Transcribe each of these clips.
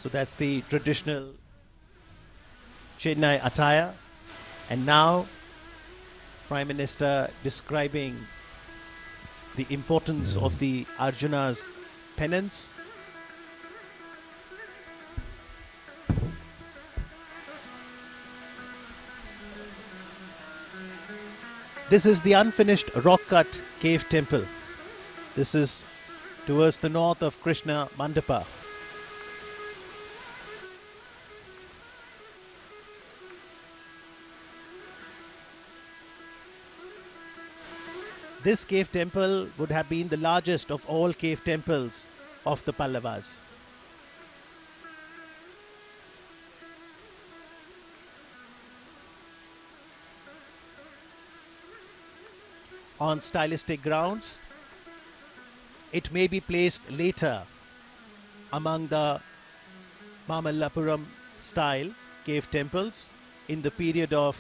So that's the traditional Chennai attire. And now Prime Minister describing the importance of the Arjuna's penance. This is the unfinished rock-cut cave temple. This is towards the north of Krishna Mandapa. This cave temple would have been the largest of all cave temples of the Pallavas. On stylistic grounds, it may be placed later among the Mahabalipuram style cave temples in the period of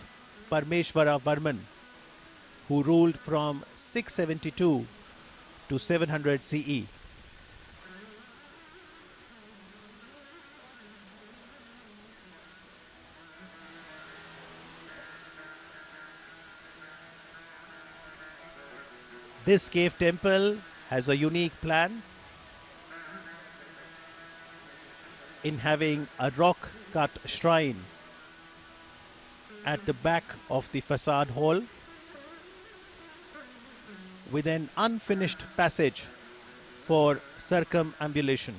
Parmeshwara Varman, who ruled from 672 to 700 CE. This cave temple has a unique plan in having a rock-cut shrine at the back of the facade hall with an unfinished passage for circumambulation.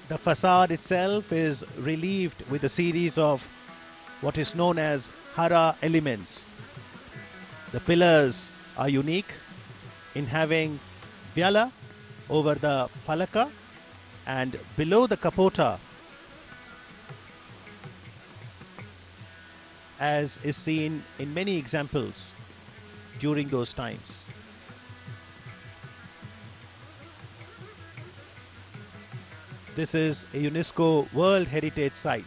The facade itself is relieved with a series of what is known as Hara elements. The pillars are unique in having Vyala over the Palaka and below the Kapota, as is seen in many examples during those times. This is a UNESCO World Heritage Site.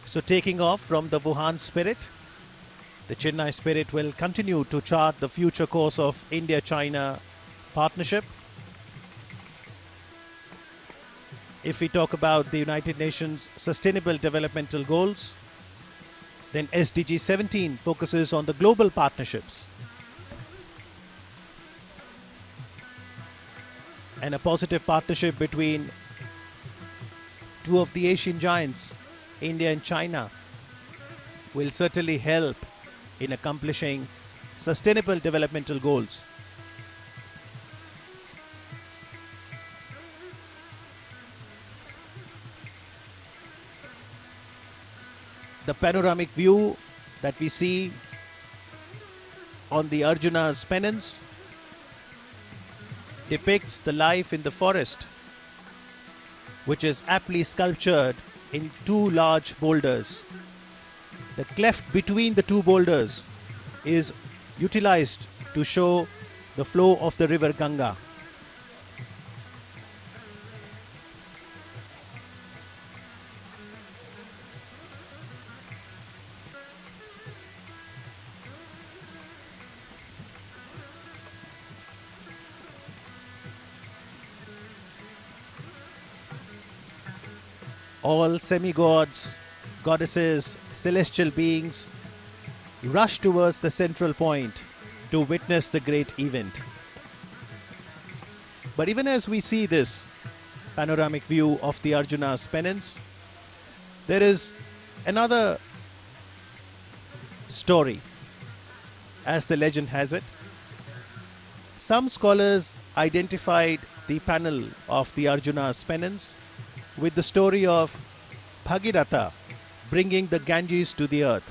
So taking off from the Wuhan spirit, the Chennai spirit will continue to chart the future course of India-China partnership. If we talk about the United Nations Sustainable Developmental Goals, then SDG 17 focuses on the global partnerships and a positive partnership between two of the Asian giants, India and China, will certainly help in accomplishing sustainable developmental goals. The panoramic view that we see on the Arjuna's Penance depicts the life in the forest, which is aptly sculptured in two large boulders. The cleft between the two boulders is utilized to show the flow of the river Ganga. All semi-gods, goddesses, celestial beings rush towards the central point to witness the great event. But even as we see this panoramic view of the Arjuna's Penance, there is another story, as the legend has it. Some scholars identified the panel of the Arjuna's Penance with the story of Bhagiratha bringing the Ganges to the earth.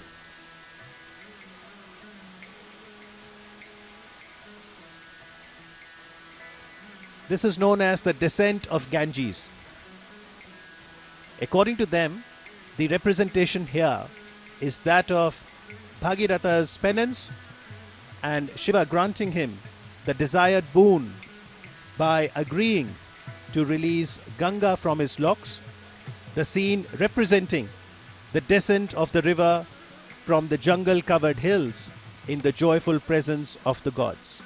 This is known as the descent of Ganges. According to them, the representation here is that of Bhagiratha's penance and Shiva granting him the desired boon by agreeing to release Ganga from his locks, the scene representing the descent of the river from the jungle-covered hills in the joyful presence of the gods.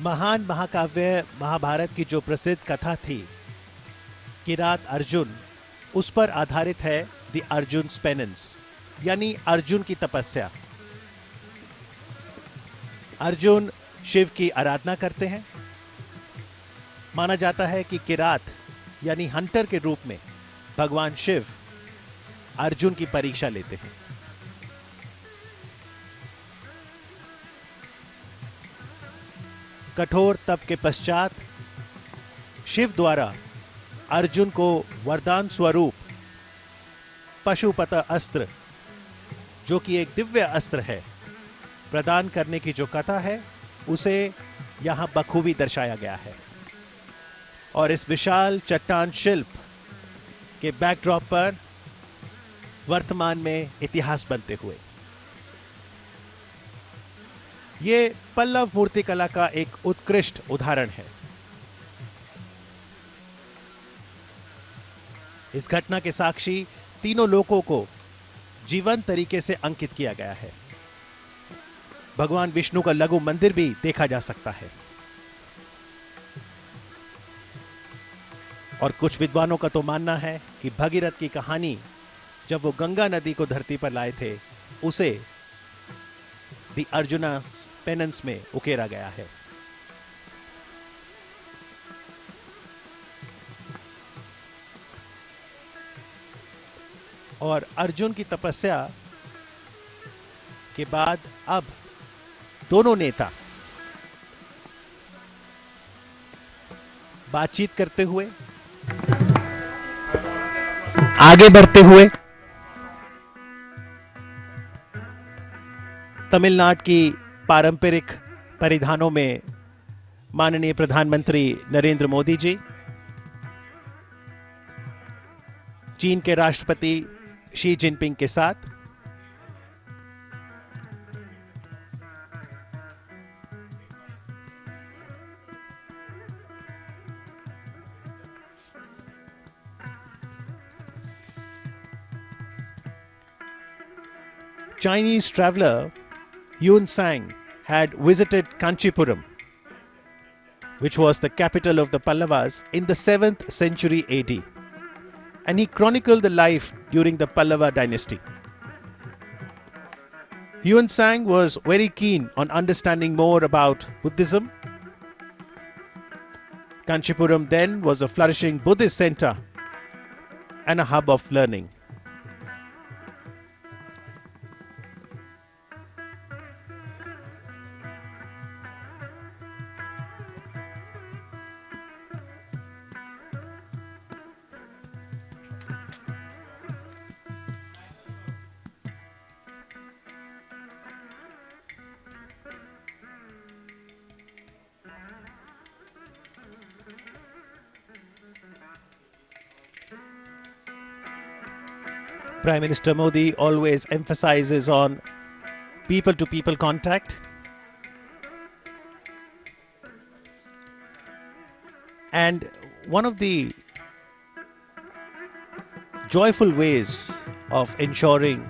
महान महाकाव्य महाभारत की जो प्रसिद्ध कथा थी किरात अर्जुन, उस पर आधारित है द अर्जुन्स पेनेंस, यानी अर्जुन की तपस्या। अर्जुन शिव की आराधना करते हैं। माना जाता है कि किरात यानी हंटर के रूप में भगवान शिव अर्जुन की परीक्षा लेते हैं। कठोर तप के पश्चात शिव द्वारा अर्जुन को वरदान स्वरूप पशुपत अस्त्र, जो कि एक दिव्य अस्त्र है, प्रदान करने की जो कथा है उसे यहां बखूबी दर्शाया गया है। और इस विशाल चट्टान शिल्प के बैकड्रॉप पर वर्तमान में इतिहास बनते हुए ये पल्लव मूर्तिकला का एक उत्कृष्ट उदाहरण है। इस घटना के साक्षी तीनों लोकों को जीवंत तरीके से अंकित किया गया है। भगवान विष्णु का लघु मंदिर भी देखा जा सकता है। और कुछ विद्वानों का तो मानना है कि भगीरथ की कहानी जब वो गंगा नदी को धरती पर लाए थे, उसे द अर्जुना पेनेंस में उकेरा गया है। और अर्जुन की तपस्या के बाद अब दोनों नेता बातचीत करते हुए, आगे बढ़ते हुए तमिलनाडु की पारंपरिक परिधानों में माननीय प्रधानमंत्री नरेंद्र मोदी जी, चीन के राष्ट्रपति शी जिनपिंग के साथ Chinese traveler Yun Sang had visited Kanchipuram, which was the capital of the Pallavas, in the 7th century AD, and he chronicled the life during the Pallava dynasty. Yun Sang was very keen on understanding more about Buddhism. Kanchipuram then was a flourishing Buddhist center and a hub of learning. Prime Minister Modi always emphasizes on people-to-people contact. And one of the joyful ways of ensuring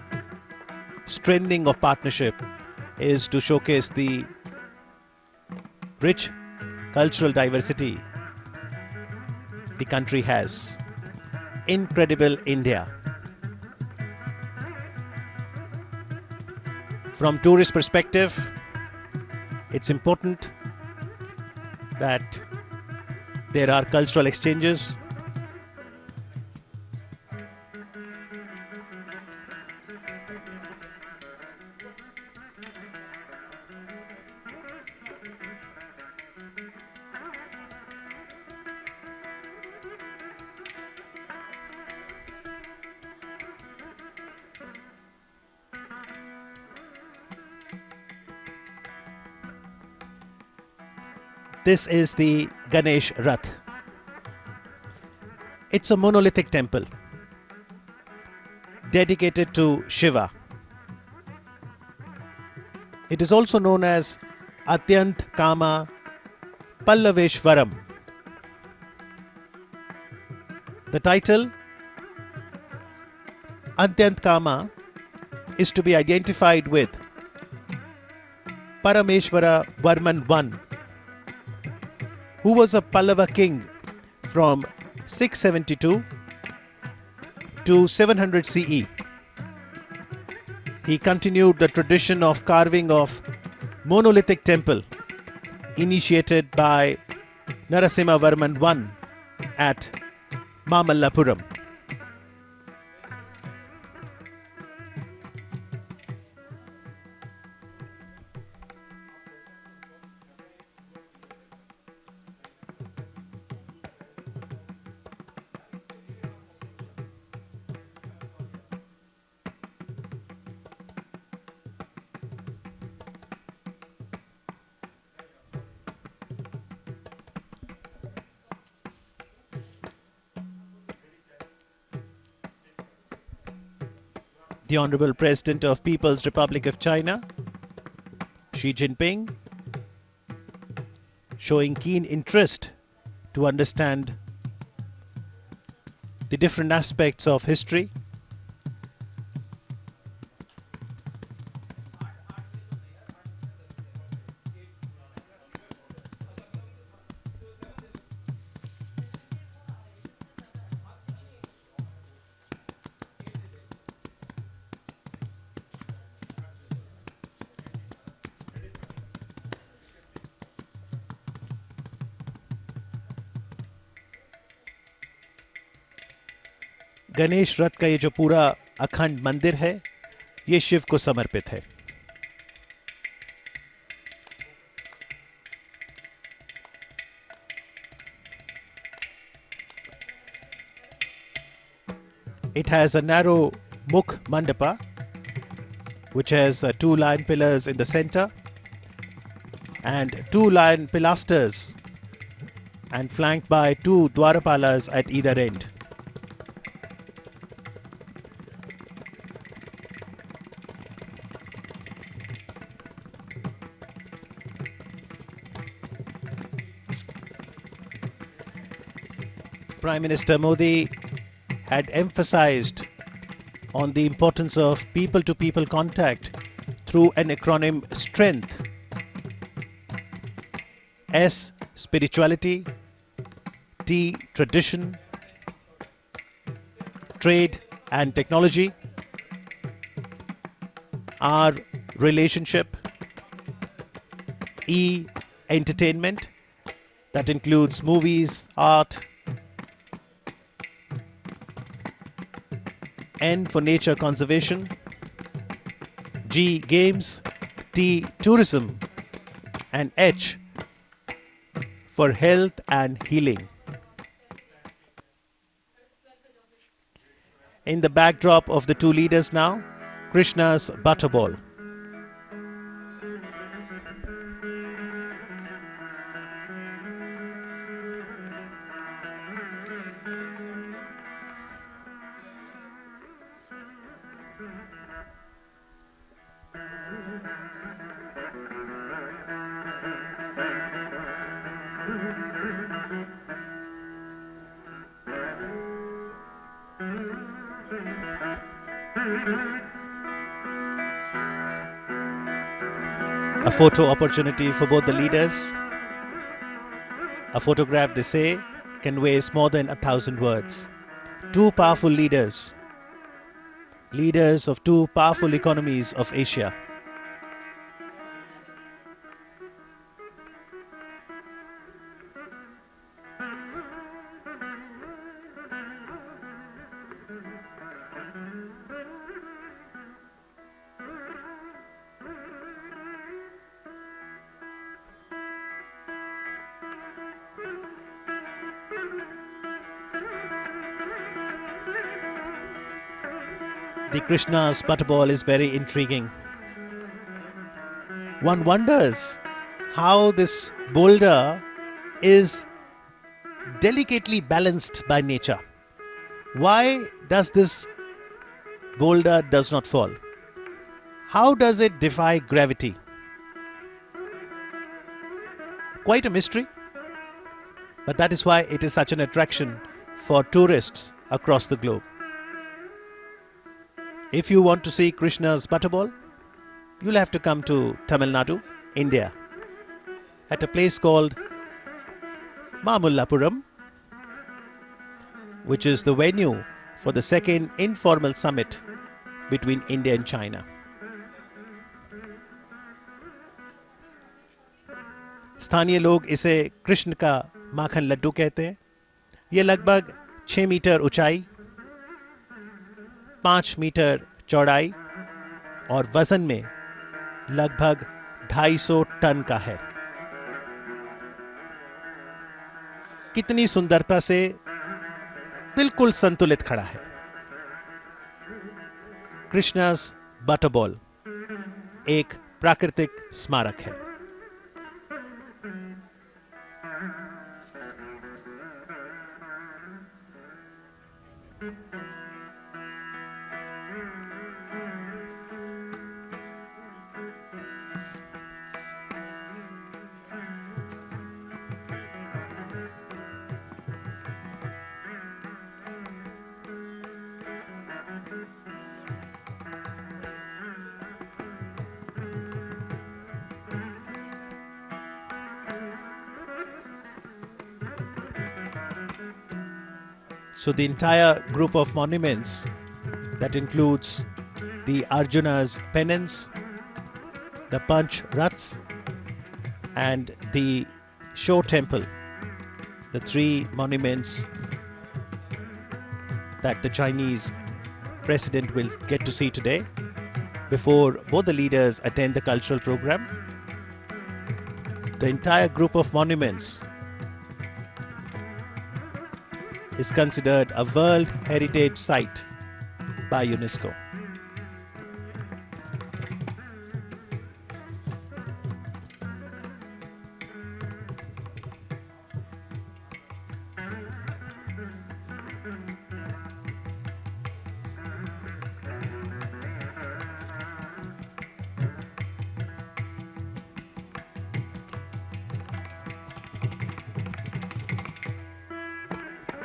strengthening of partnership is to showcase the rich cultural diversity the country has. Incredible India. From tourist perspective, it's important that there are cultural exchanges. This is the Ganesh Rath. It's a monolithic temple dedicated to Shiva. It is also known as Atyant Kama Pallaveshwaram. The title Atyant Kama is to be identified with Parameshwara Varman I, who was a Pallava king from 672 to 700 CE. He continued the tradition of carving of monolithic temple initiated by Narasimha Varman I at Mahabalipuram. The Honorable President of People's Republic of China, Xi Jinping, showing keen interest to understand the different aspects of history. Ganesh रथ का ये जो पूरा अखंड मंदिर है, ये शिव को समर्पित है. It has a narrow Mukh Mandapa, which has two lion pillars in the center and two lion pilasters, and flanked by two Dwarapalas at either end. Prime Minister Modi had emphasized on the importance of people-to-people contact through an acronym STRENGTH. S, spirituality, T, tradition, trade and technology, R, relationship, E, entertainment, that includes movies, art, N for nature conservation, G, games, T, tourism, and H for health and healing. In the backdrop of the two leaders now, Krishna's Butterball. A photo opportunity for both the leaders. A photograph, they say, conveys more than 1,000 words. Two powerful leaders. Leaders of two powerful economies of Asia. The Krishna's butterball is very intriguing. One wonders how this boulder is delicately balanced by nature. Why does this boulder does not fall? How does it defy gravity? Quite a mystery, but that is why it is such an attraction for tourists across the globe. If you want to see Krishna's butterball, you'll have to come to Tamil Nadu, India, at a place called Mahabalipuram, which is the venue for the second informal summit between India and China. स्थानीय लोग इसे कृष्ण का माखन लड्डू कहते हैं। ये लगभग 6 metre ऊंचाई, 5 metre चौड़ाई और वजन में लगभग 250 टन का है। कितनी सुंदरता से बिल्कुल संतुलित खड़ा है। कृष्णा's बटरबॉल एक प्राकृतिक स्मारक है। So the entire group of monuments that includes the Arjuna's Penance, the Panch Raths and the Show Temple, the three monuments that the Chinese president will get to see today before both the leaders attend the cultural program. The entire group of monuments is considered a World Heritage Site by UNESCO.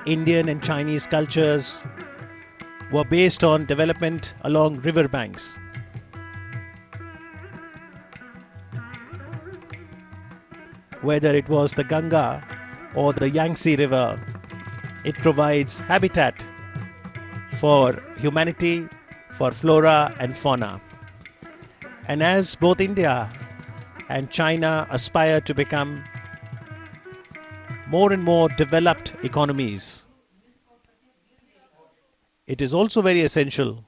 Indian and Chinese cultures were based on development along river banks. Whether it was the Ganga or the Yangtze River, it provides habitat for humanity, for flora and fauna. And as both India and China aspire to become more and more developed economies, it is also very essential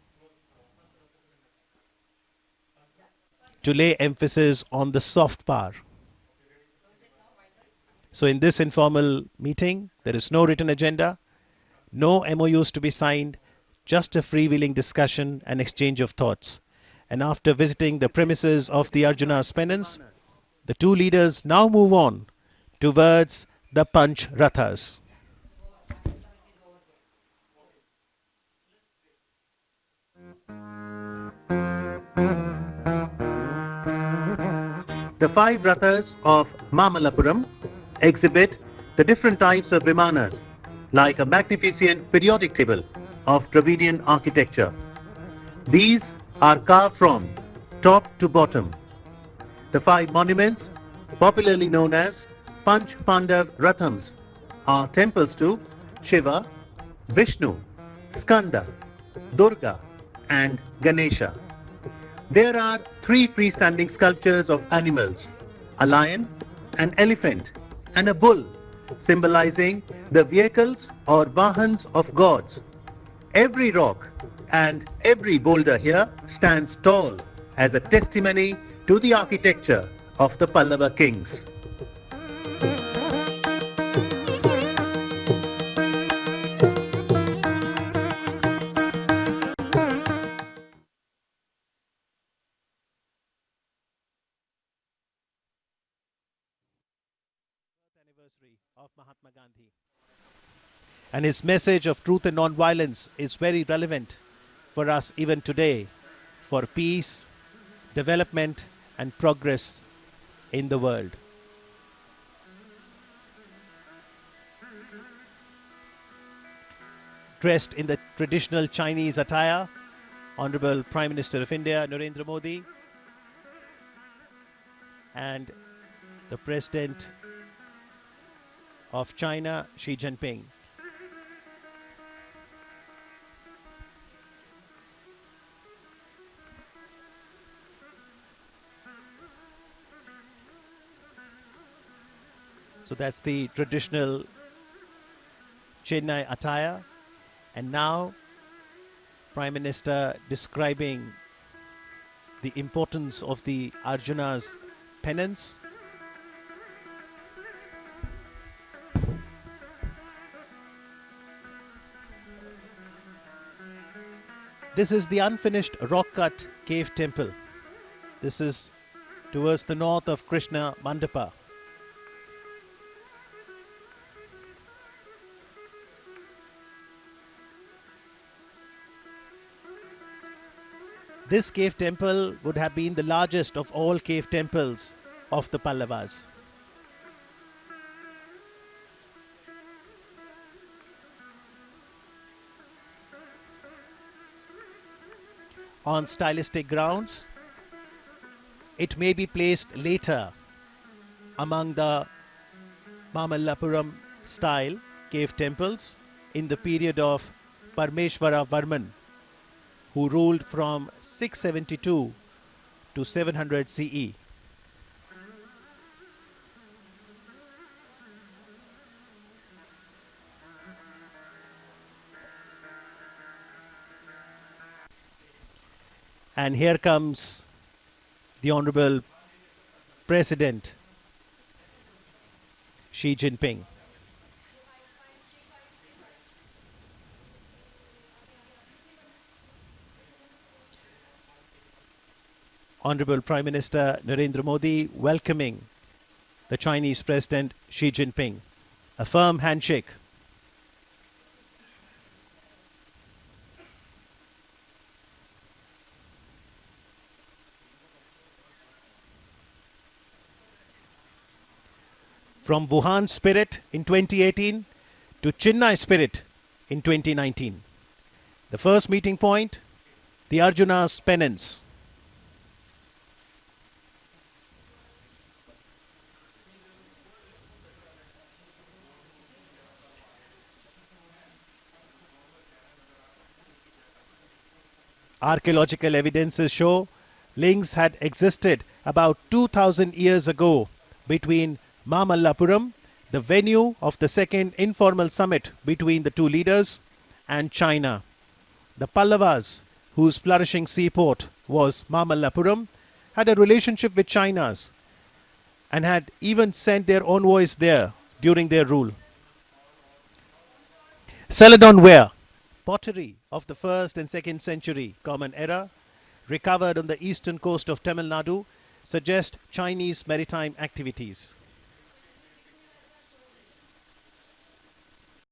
to lay emphasis on the soft power. So in this informal meeting, there is no written agenda, no MOUs to be signed, just a freewheeling discussion and exchange of thoughts. And after visiting the premises of the Arjuna's Penance, the two leaders now move on towards the Panch Rathas. The 5 Rathas of Mahabalipuram exhibit the different types of vimanas, like a magnificent periodic table of Dravidian architecture. These are carved from top to bottom. The five monuments, popularly known as Panch Pandav Rathams, are temples to Shiva, Vishnu, Skanda, Durga, and Ganesha. There are three freestanding sculptures of animals, a lion, an elephant, and a bull, symbolizing the vehicles or vahans of gods. Every rock and every boulder here stands tall as a testimony to the architecture of the Pallava kings. Anniversary of Mahatma Gandhi. And his message of truth and non-violence is very relevant for us even today, for peace, development, and progress in the world. Dressed in the traditional Chinese attire, Honorable Prime Minister of India, Narendra Modi, and the President of China, Xi Jinping. So that's the traditional Chennai attire. And now, Prime Minister describing the importance of the Arjuna's penance. This is the unfinished rock-cut cave temple. This is towards the north of Krishna Mandapa. This cave temple would have been the largest of all cave temples of the Pallavas. On stylistic grounds, it may be placed later among the Mahabalipuram style cave temples in the period of Parmeshwara Varman, who ruled from 672 to 700 CE. And here comes the Honorable President Xi Jinping. Honorable Prime Minister Narendra Modi welcoming the Chinese President Xi Jinping. A firm handshake. From Wuhan spirit in 2018 to Chennai spirit in 2019. The first meeting point, the Arjuna's Penance. Archaeological evidences show links had existed about 2000 years ago between Mahabalipuram, the venue of the second informal summit between the two leaders, and China. The Pallavas, whose flourishing seaport was Mahabalipuram, had a relationship with China's and had even sent their envoys there during their rule. Celadon ware, pottery of the 1st and 2nd century Common Era, recovered on the eastern coast of Tamil Nadu, suggest Chinese maritime activities.